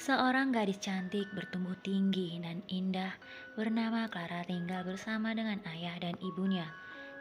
Seorang gadis cantik bertumbuh tinggi dan indah bernama Clara tinggal bersama dengan ayah dan ibunya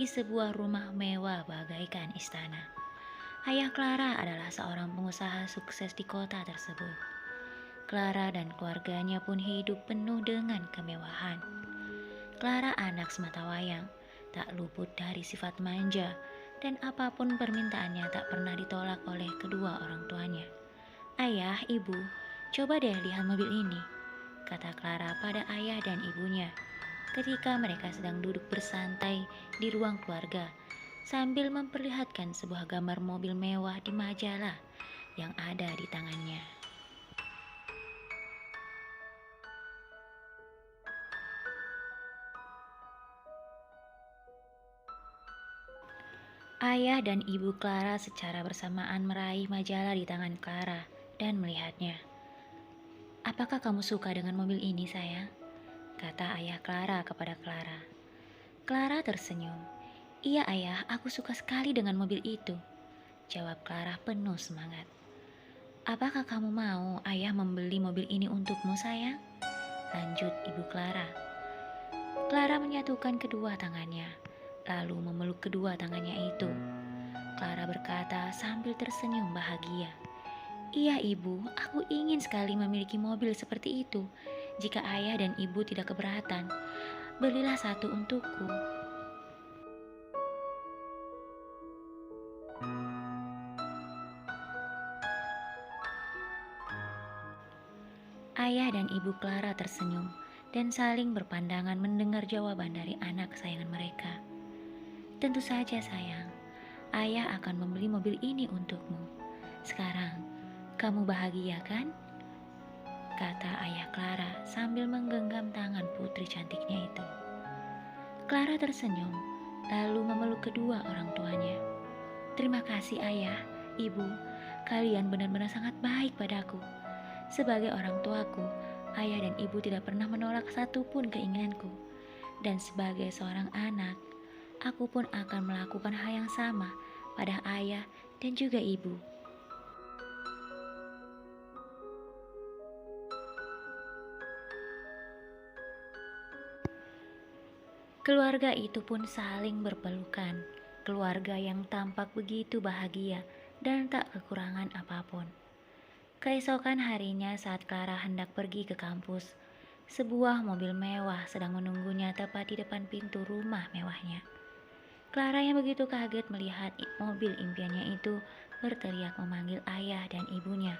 di sebuah rumah mewah bagaikan istana. Ayah Clara adalah seorang pengusaha sukses di kota tersebut. Clara dan keluarganya pun hidup penuh dengan kemewahan. Clara anak sematawayang, tak luput dari sifat manja dan apapun permintaannya tak pernah ditolak oleh kedua orang tuanya. Ayah, ibu, coba deh lihat mobil ini, kata Clara pada ayah dan ibunya ketika mereka sedang duduk bersantai di ruang keluarga sambil memperlihatkan sebuah gambar mobil mewah di majalah yang ada di tangannya. Ayah dan ibu Clara secara bersamaan meraih majalah di tangan Clara dan melihatnya. "Apakah kamu suka dengan mobil ini, sayang?" kata ayah Clara kepada Clara. Clara tersenyum. "Iya ayah, aku suka sekali dengan mobil itu," jawab Clara penuh semangat. "Apakah kamu mau ayah membeli mobil ini untukmu, sayang?" lanjut ibu Clara. Clara menyatukan kedua tangannya, lalu memeluk kedua tangannya itu. Clara berkata sambil tersenyum bahagia. "Iya ibu, aku ingin sekali memiliki mobil seperti itu. Jika ayah dan ibu tidak keberatan, belilah satu untukku." Ayah dan ibu Clara tersenyum dan saling berpandangan mendengar jawaban dari anak kesayangan mereka. "Tentu saja sayang, ayah akan membeli mobil ini untukmu. Sekarang, kamu bahagia kan?" kata ayah Clara sambil menggenggam tangan putri cantiknya itu. Clara tersenyum, lalu memeluk kedua orang tuanya. "Terima kasih ayah, ibu, kalian benar-benar sangat baik padaku. Sebagai orang tuaku, ayah dan ibu tidak pernah menolak satupun keinginanku. Dan sebagai seorang anak, aku pun akan melakukan hal yang sama pada ayah dan juga ibu." Keluarga itu pun saling berpelukan. Keluarga yang tampak begitu bahagia dan tak kekurangan apapun. Keesokan harinya saat Clara hendak pergi ke kampus, sebuah mobil mewah sedang menunggunya tepat di depan pintu rumah mewahnya. Clara yang begitu kaget melihat mobil impiannya itu berteriak memanggil ayah dan ibunya.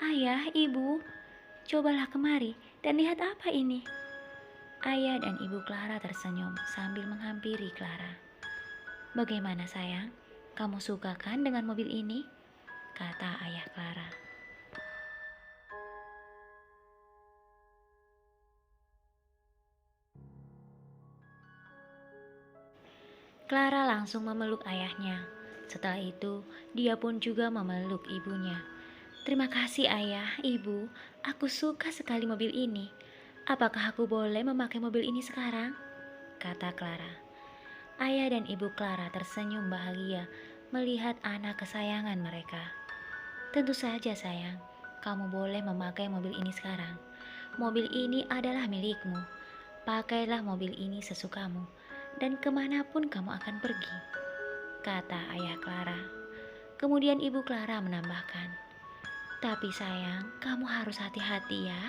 "Ayah, ibu, cobalah kemari dan lihat apa ini." Ayah dan ibu Clara tersenyum sambil menghampiri Clara. "Bagaimana sayang, kamu suka kan dengan mobil ini?" kata ayah Clara. Clara langsung memeluk ayahnya. Setelah itu, dia pun juga memeluk ibunya. "Terima kasih ayah, ibu, aku suka sekali mobil ini. Apakah aku boleh memakai mobil ini sekarang?" kata Clara. Ayah dan ibu Clara tersenyum bahagia melihat anak kesayangan mereka. "Tentu saja sayang, kamu boleh memakai mobil ini sekarang. Mobil ini adalah milikmu. Pakailah mobil ini sesukamu dan kemanapun kamu akan pergi," kata ayah Clara. Kemudian ibu Clara menambahkan, "Tapi sayang, kamu harus hati-hati ya."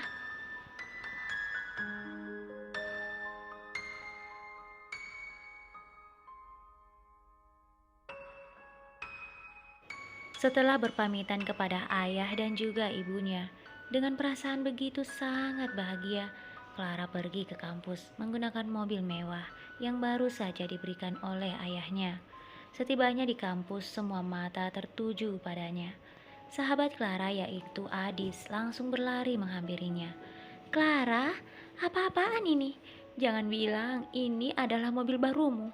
Setelah berpamitan kepada ayah dan juga ibunya, dengan perasaan begitu sangat bahagia, Clara pergi ke kampus menggunakan mobil mewah yang baru saja diberikan oleh ayahnya. Setibanya di kampus, semua mata tertuju padanya. Sahabat Clara yaitu Adis langsung berlari menghampirinya. "Clara, apa-apaan ini? Jangan bilang ini adalah mobil barumu."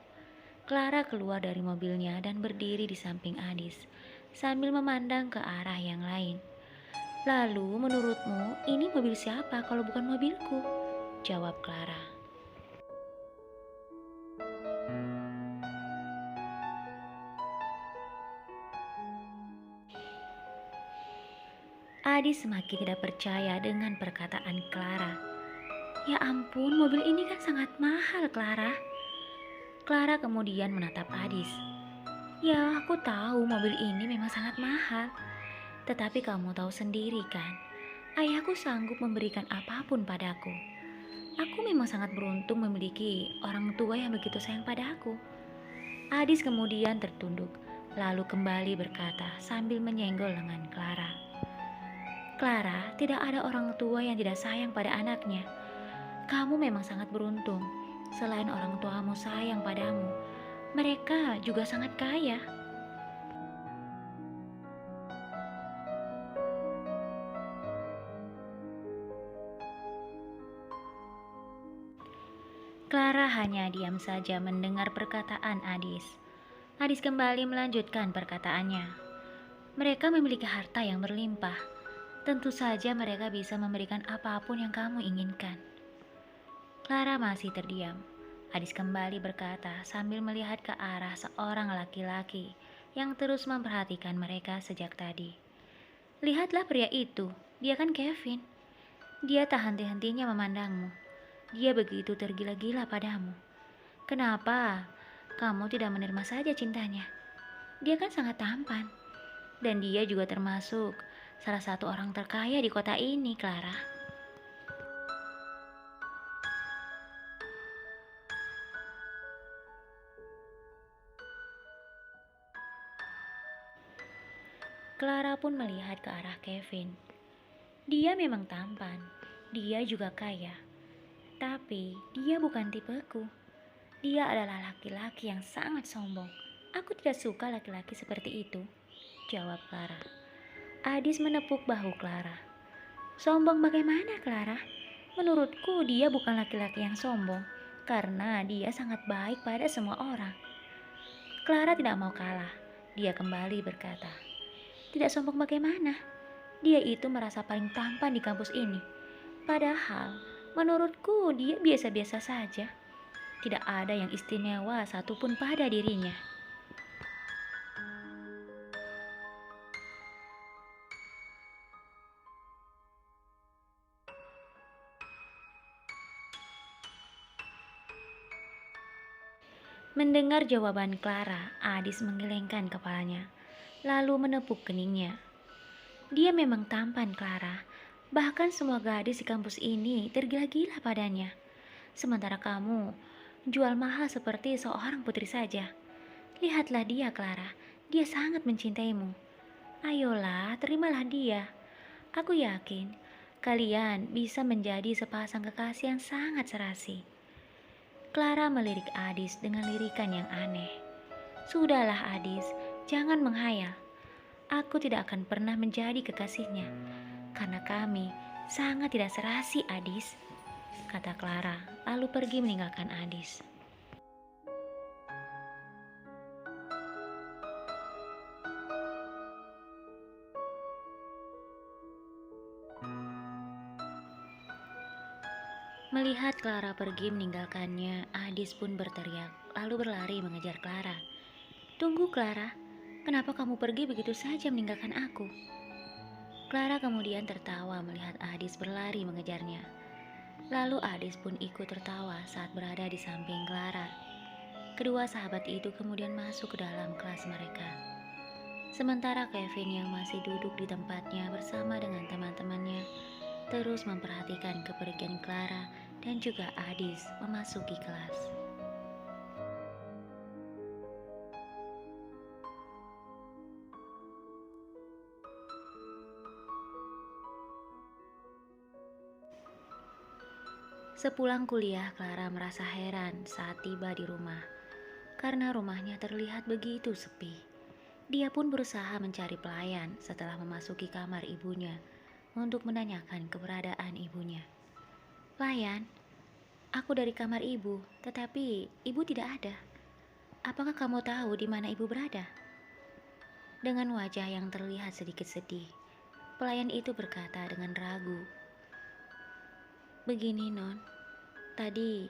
Clara keluar dari mobilnya dan berdiri di samping Adis sambil memandang ke arah yang lain. "Lalu menurutmu ini mobil siapa kalau bukan mobilku?" jawab Clara. Adi semakin tidak percaya dengan perkataan Clara. Ya ampun, mobil ini kan sangat mahal, Clara. Clara kemudian menatap Adis. Ya, aku tahu mobil ini memang sangat mahal. Tetapi kamu tahu sendiri kan, ayahku sanggup memberikan apapun padaku. Aku memang sangat beruntung memiliki orang tua yang begitu sayang padaku. Adis kemudian tertunduk, lalu kembali berkata sambil menyenggol lengan Clara. Clara, tidak ada orang tua yang tidak sayang pada anaknya. Kamu memang sangat beruntung. Selain orang tuamu sayang padamu, mereka juga sangat kaya. Clara hanya diam saja mendengar perkataan Adis. Adis kembali melanjutkan perkataannya. Mereka memiliki harta yang berlimpah. Tentu saja mereka bisa memberikan apapun yang kamu inginkan. Clara masih terdiam. Adis kembali berkata sambil melihat ke arah seorang laki-laki yang terus memperhatikan mereka sejak tadi. Lihatlah pria itu, dia kan Kevin. Dia tak henti-hentinya memandangmu. Dia begitu tergila-gila padamu. Kenapa kamu tidak menerima saja cintanya? Dia kan sangat tampan. Dan dia juga termasuk salah satu orang terkaya di kota ini, Clara. Clara pun melihat ke arah Kevin. Dia memang tampan, dia juga kaya. Tapi dia bukan tipeku. Dia adalah laki-laki yang sangat sombong. Aku tidak suka laki-laki seperti itu, jawab Clara. Adis menepuk bahu Clara. Sombong bagaimana, Clara? Menurutku dia bukan laki-laki yang sombong, karena dia sangat baik pada semua orang. Clara tidak mau kalah. Dia kembali berkata, tidak sombong bagaimana? Dia itu merasa paling tampan di kampus ini. Padahal, menurutku dia biasa-biasa saja. Tidak ada yang istimewa satupun pada dirinya. Mendengar jawaban Clara, Adis menggelengkan kepalanya, lalu menepuk keningnya. Dia memang tampan, Clara. Bahkan semua gadis di kampus ini tergila-gila padanya. Sementara kamu jual mahal seperti seorang putri saja. Lihatlah dia, Clara. Dia sangat mencintaimu. Ayolah, terimalah dia. Aku yakin kalian bisa menjadi sepasang kekasih yang sangat serasi. Clara melirik Adis dengan lirikan yang aneh. Sudahlah Adis, jangan menghayal. Aku tidak akan pernah menjadi kekasihnya, karena kami sangat tidak serasi Adis, kata Clara, lalu pergi meninggalkan Adis. Melihat Clara pergi meninggalkannya, Adis pun berteriak, lalu berlari mengejar Clara. Tunggu Clara, kenapa kamu pergi begitu saja meninggalkan aku? Clara kemudian tertawa melihat Adis berlari mengejarnya. Lalu Adis pun ikut tertawa saat berada di samping Clara. Kedua sahabat itu kemudian masuk ke dalam kelas mereka. Sementara Kevin yang masih duduk di tempatnya bersama dengan teman-temannya terus memperhatikan kepergian Clara dan juga Adis memasuki kelas. Sepulang kuliah, Clara merasa heran saat tiba di rumah karena rumahnya terlihat begitu sepi. Dia pun berusaha mencari pelayan setelah memasuki kamar ibunya untuk menanyakan keberadaan ibunya. Pelayan, aku dari kamar ibu, tetapi ibu tidak ada. Apakah kamu tahu di mana ibu berada? Dengan wajah yang terlihat sedikit sedih, pelayan itu berkata dengan ragu. Begini non, tadi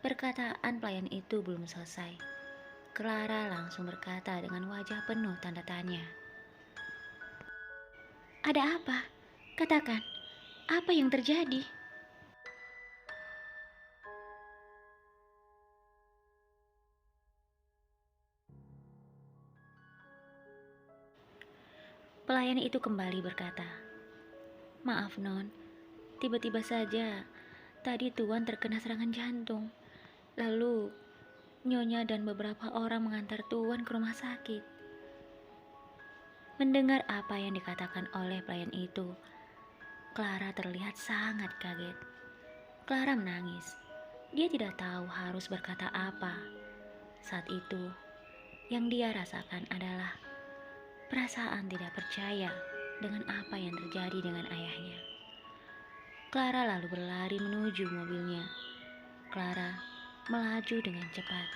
perkataan pelayan itu belum selesai. Clara langsung berkata dengan wajah penuh tanda tanya. Ada apa? Katakan, apa yang terjadi? Pelayan itu kembali berkata, "Maaf, Non. Tiba-tiba saja tadi Tuan terkena serangan jantung. Lalu Nyonya dan beberapa orang mengantar Tuan ke rumah sakit." Mendengar apa yang dikatakan oleh pelayan itu, Clara terlihat sangat kaget. Clara menangis. Dia tidak tahu harus berkata apa. Saat itu, yang dia rasakan adalah perasaan tidak percaya dengan apa yang terjadi dengan ayahnya. Clara lalu berlari menuju mobilnya. Clara melaju dengan cepat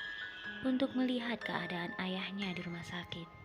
untuk melihat keadaan ayahnya di rumah sakit.